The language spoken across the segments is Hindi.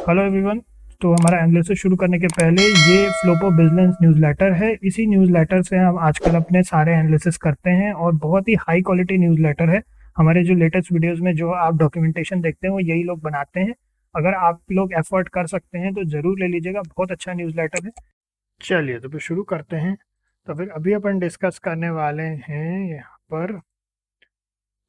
Hello everyone. तो हमारा एनालिसिस शुरू करने के पहले ये फ्लोपो बिजनेस न्यूज़लेटर है। इसी न्यूज़लेटर से हम आजकल अपने सारे एनालिसिस करते हैं और बहुत ही हाई क्वालिटी न्यूज़लेटर है। हमारे जो लेटेस्ट वीडियोस में जो आप डॉक्यूमेंटेशन देखते हैं वो यही लोग बनाते हैं। अगर आप लोग एफर्ट कर सकते हैं तो ज़रूर ले लीजिएगा, बहुत अच्छा न्यूज़लेटर है। चलिए तो फिर शुरू करते हैं। तो फिर अभी अपन डिस्कस करने वाले हैं यहाँ पर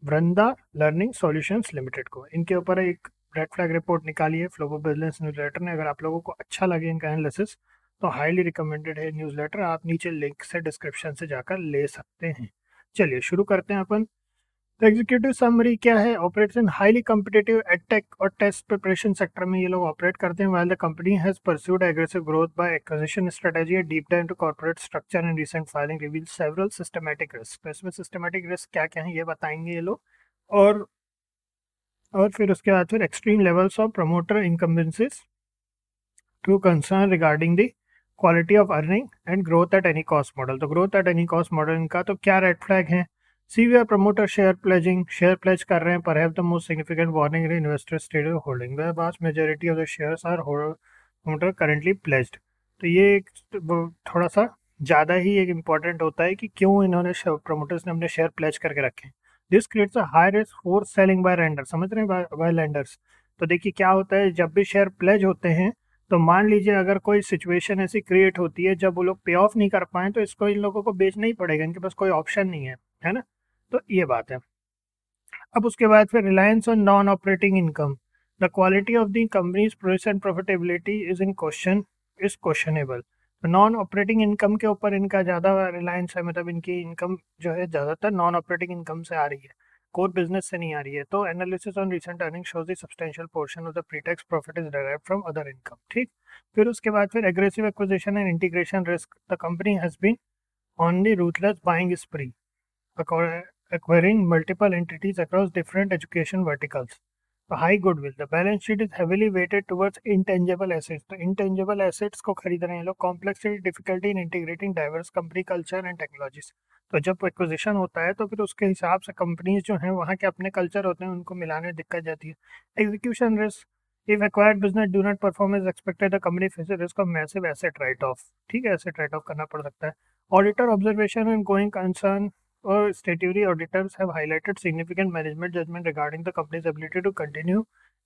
वृंदा लर्निंग सॉल्यूशंस लिमिटेड को। इनके ऊपर एक रेड फ्लैग रिपोर्ट निकाली है फ्लोबो बिजनेस न्यूज़लेटर ने। अगर आप लोगों को अच्छा लगे इनका एनालिसिस तो हाईली रिकमेंडेड है न्यूज़लेटर। आप नीचे लिंक से डिस्क्रिप्शन से जाकर ले सकते हैं। चलिए शुरू करते हैं अपन। तो एग्जीक्यूटिव समरी क्या है? Operates in highly competitive edtech और टेस्ट प्रिपरेशन सेक्टर में ये लोग ऑपरेट करते हैं। While the company has pursued aggressive growth by acquisition strategy, deep dive into corporate structure and recent filing reveal several systematic risk. तो इसमें सिस्टमैटिक रिस्क क्या क्या है ये बताएंगे ये लोग। और फिर उसके बाद फिर extreme levels of promoter incumbencies to concern regarding the quality of earning and growth at any cost model. तो growth at any cost model इनका तो क्या रेड फ्लैग है? Severe promoter share pledging, share pledge कर रहे हैं। Perhaps the most significant warning in investor state holding the vast majority of the shares are promoter currently pledged. तो ये एक थोड़ा सा ज़्यादा ही एक इम्पॉर्टेंट होता है कि क्यों इन्होंने प्रमोटर्स ने अपने शेयर प्लेज करके रखे हैं। This creates a high risk for selling by lender. समझ रहे हैं? By lenders. तो देखिए क्या होता है, जब भी शेयर प्लेज होते हैं तो मान लीजिए अगर कोई सिचुएशन ऐसी क्रिएट होती है जब वो लोग पे ऑफ नहीं कर पाए तो इसको इन लोगों को बेचना ही पड़ेगा, इनके पास कोई ऑप्शन नहीं है ना। तो ये बात है। अब उसके बाद फिर reliance on non operating income, the quality of the companies process profitability is in question, is questionable. Non operating income के ऊपर इनका ज़्यादा रिलायंस है, मतलब इनकी इनकम जो है ज़्यादातर नॉन ऑपरेटिंग इनकम से आ रही है, कोर बिजनेस से नहीं आ रही है। तो analysis on recent earning shows the substantial portion of the pretax profit is derived from other income. ठीक। फिर उसके बाद फिर aggressive acquisition and integration risk, the company has been on the ruthless buying spree, acquiring multiple entities across different education verticals. A high goodwill. The balance sheet is heavily weighted towards intangible assets. तो intangible assets को खरीद रहे हैं लोग। Complexity, difficulty in integrating diverse company culture and technologies. तो जब एक्विजिशन होता है तो फिर उसके हिसाब से कंपनीज जो हैं वहाँ के अपने कल्चर होते हैं उनको मिलाने में दिक्कत जाती है। Execution risk, if acquired business do not perform as expected, the company faces risk of massive asset write-off. ठीक है, asset write-off करना पड़ सकता है। Auditor observation and going concern और statutory auditors have highlighted significant management judgment regarding the company's ability to continue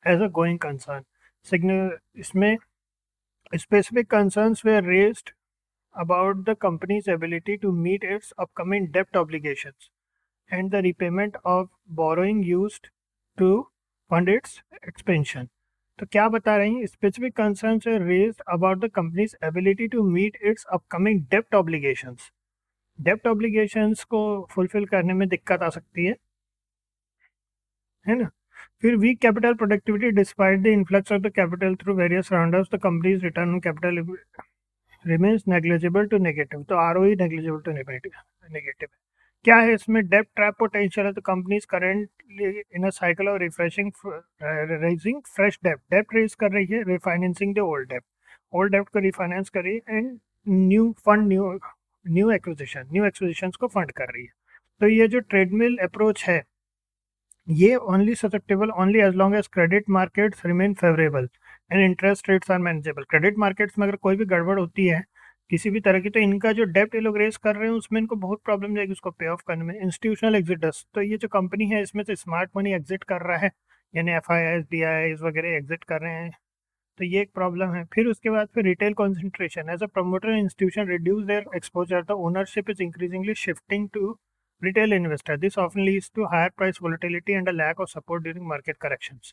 as a going concern. इसमें specific concerns were raised about the company's ability to meet its upcoming debt obligations and the repayment of borrowing used to fund its expansion. तो क्या बता रहे हैं? Specific concerns were raised about the company's ability to meet its upcoming debt obligations. Dept obligations को फुलफिल करने में दिक्कत आ सकती है ना। फिर week capital productivity despite the influx of the capital through various rounders, the companies written on capital remains negligible to negative. तो आरओई नेग्लिजिबल टू नेगेटिव है। क्या है इसमें? डेप्ट ट्रैप पोटेंशियल है। तो companies currently in a cycle of refreshing raising fresh dept, dept raise कर रही है, रिफाइनेंसिंग द ओल्ड डेप्ट को रिफाइनेंस कर रही है एंड न्यू एक्विजिशंस को फंड कर रही है। तो ये जो ट्रेडमिल अप्रोच है ये only susceptible only as long as credit markets remain favourable and interest rates are manageable. Credit markets में अगर कोई भी गड़बड़ होती है किसी भी तरह की तो इनका जो डेप्ट ये लोग रेस कर रहे हैं उसमें इनको बहुत प्रॉब्लम जाएगी उसको पे ऑफ करने में। इंस्टीट्यूशनल एग्जिटर्स, तो ये जो कंपनी है इसमें से स्मार्ट मनी एग्जिट कर रहा है, यानी FIIs DIIs वगैरह एग्जिट कर रहे हैं, तो ये एक प्रॉब्लम है। फिर उसके बाद फिर retail concentration, as a promoter institution reduce their exposure, the ownership is increasingly shifting to retail investor. This often leads to higher price volatility and a lack of support during market corrections.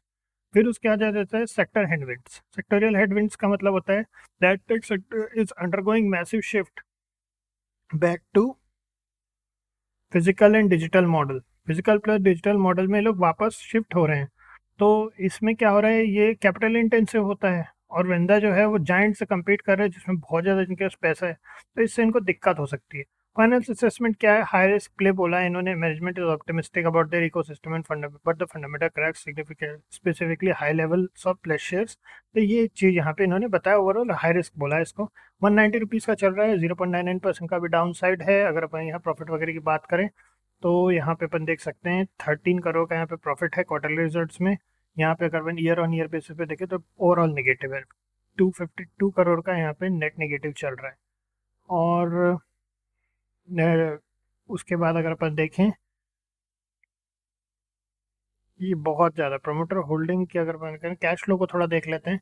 फिर उसके आ जाता है सेक्टर हेडविंड्स। सेक्टोरियल हेडविंड्स का मतलब होता है that tech sector is undergoing massive shift back to physical and digital model. Physical plus digital model में लोग वापस शिफ्ट हो रहे हैं। तो इसमें क्या हो रहा है, ये कैपिटल इंटेंसिव होता है और वेंदा जो है वो जाइंट से कम्पीट कर रहे हैं जिसमें बहुत ज़्यादा इनके पास पैसा है, तो इससे इनको दिक्कत हो सकती है। फाइनेंस असेसमेंट क्या है? हाई रिस्क प्ले बोला है इन्होंने। Management is optimistic about their ecosystem and but the fundamental cracks significant specifically high levels of place shares. तो ये चीज़ यहाँ पे इन्होंने बताया। ओवरऑल हाई रिस्क बोला है इसको। 190 रुपीज़ का चल रहा है, 0.99% का भी डाउन साइड है। अगर अपन यहाँ प्रॉफिट वगैरह की बात करें तो यहाँ पे अपन देख सकते हैं 13 करोड़ का यहाँ पे प्रॉफिट है क्वार्टरली रिजल्ट्स में। यहाँ पे अगर अपन ईयर ऑन ईयर बेसिस पे देखें तो ओवरऑल नेगेटिव है, 252 करोड़ का यहाँ पे नेट नेगेटिव चल रहा है। और उसके बाद अगर अपन देखें, ये बहुत ज़्यादा प्रमोटर होल्डिंग की अगर अपन करें, कैश फ्लो को थोड़ा देख लेते हैं।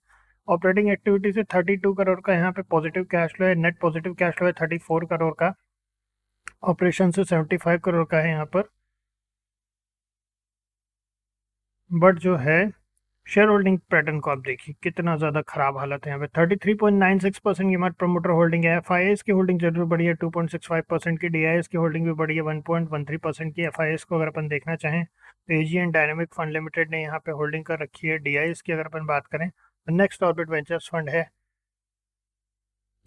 ऑपरेटिंग एक्टिविटी से 32 करोड़ का यहाँ पे पॉजिटिव कैश फ्लो है, नेट पॉजिटिव कैश फ्लो है 34 करोड़ का। ऑपरेशन से 75 करोड़ का है यहाँ पर। बट जो है शेयर होल्डिंग पैटर्न को आप देखिए, कितना ज़्यादा खराब हालत है यहाँ पे। 33.96% की हमारी प्रमोटर होल्डिंग है। एफ की होल्डिंग जरूर बढ़ी है 2.65% की, डी की होल्डिंग भी बढ़ी है 1.13% की। एफ को अगर अपन देखना चाहें तो एजीएन डायनेमिक फंड लिमिटेड ने यहाँ पे होल्डिंग कर रखी है। डी की अगर अपन बात करें तो नेक्स्ट ऑर्बिट वेंचर्स फंड है,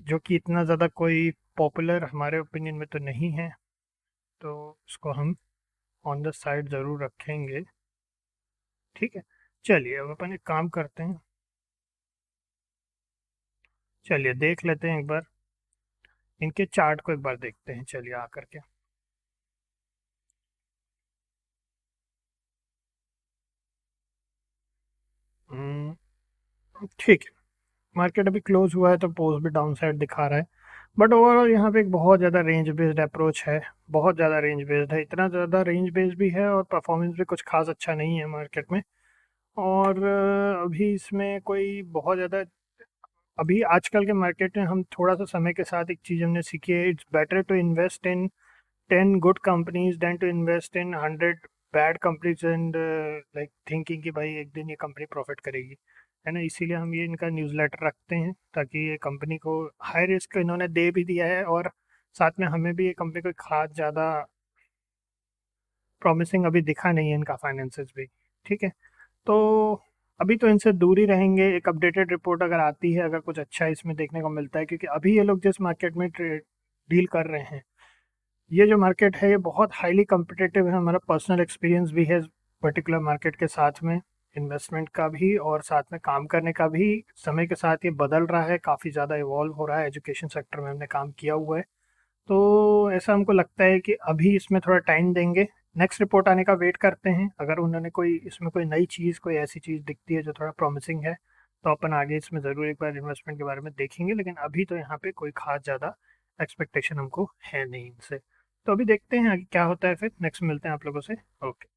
जो कि इतना ज़्यादा कोई पॉपुलर हमारे ओपिनियन में तो नहीं है, तो उसको हम ऑन द साइड ज़रूर रखेंगे। ठीक है, चलिए अब अपन एक काम करते हैं, चलिए देख लेते हैं एक बार इनके चार्ट को, एक बार देखते हैं चलिए आकर के। ठीक है, मार्केट अभी क्लोज हुआ है तो पोज भी डाउन साइड दिखा रहा है, बट ओवरऑल यहाँ पे एक बहुत ज़्यादा रेंज बेस्ड अप्रोच है, बहुत ज़्यादा रेंज बेस्ड है। इतना ज़्यादा रेंज बेस्ड भी है और परफॉर्मेंस भी कुछ खास अच्छा नहीं है मार्केट में। और अभी इसमें कोई बहुत ज़्यादा, अभी आजकल के मार्केट में हम थोड़ा सा समय के साथ एक चीज़ हमने सीखी है, it's better to invest in 10 good companies than to invest in 100 bad companies and like thinking कि भाई एक दिन ये कंपनी प्रॉफिट करेगी, है ना। इसीलिए हम ये इनका न्यूज़लेटर रखते हैं, ताकि ये कंपनी को हाई रिस्क इन्होंने दे भी दिया है और साथ में हमें भी ये कंपनी को खास ज़्यादा प्रॉमिसिंग अभी दिखा नहीं है इनका फाइनेंसेस भी। ठीक है, तो अभी तो इनसे दूर ही रहेंगे। एक अपडेटेड रिपोर्ट अगर आती है, अगर कुछ अच्छा इसमें देखने को मिलता है, क्योंकि अभी ये लोग जिस मार्केट में डील कर रहे हैं, ये जो मार्केट है ये बहुत हाईली कम्पिटिटिव है। हमारा पर्सनल एक्सपीरियंस भी है पर्टिकुलर मार्केट के साथ में, इन्वेस्टमेंट का भी और साथ में काम करने का भी। समय के साथ ये बदल रहा है, काफ़ी ज़्यादा इवॉल्व हो रहा है। एजुकेशन सेक्टर में हमने काम किया हुआ है, तो ऐसा हमको लगता है कि अभी इसमें थोड़ा टाइम देंगे, नेक्स्ट रिपोर्ट आने का वेट करते हैं। अगर उन्होंने कोई इसमें कोई नई चीज़, कोई ऐसी चीज़ दिखती है जो थोड़ा प्रॉमिसिंग है, तो अपन आगे इसमें ज़रूर एक बार इन्वेस्टमेंट के बारे में देखेंगे। लेकिन अभी तो यहाँ पे कोई खास ज़्यादा एक्सपेक्टेशन हमको है नहीं इनसे। तो अभी देखते हैं आगे क्या होता है, फिर नेक्स्ट मिलते हैं आप लोगों से। ओके।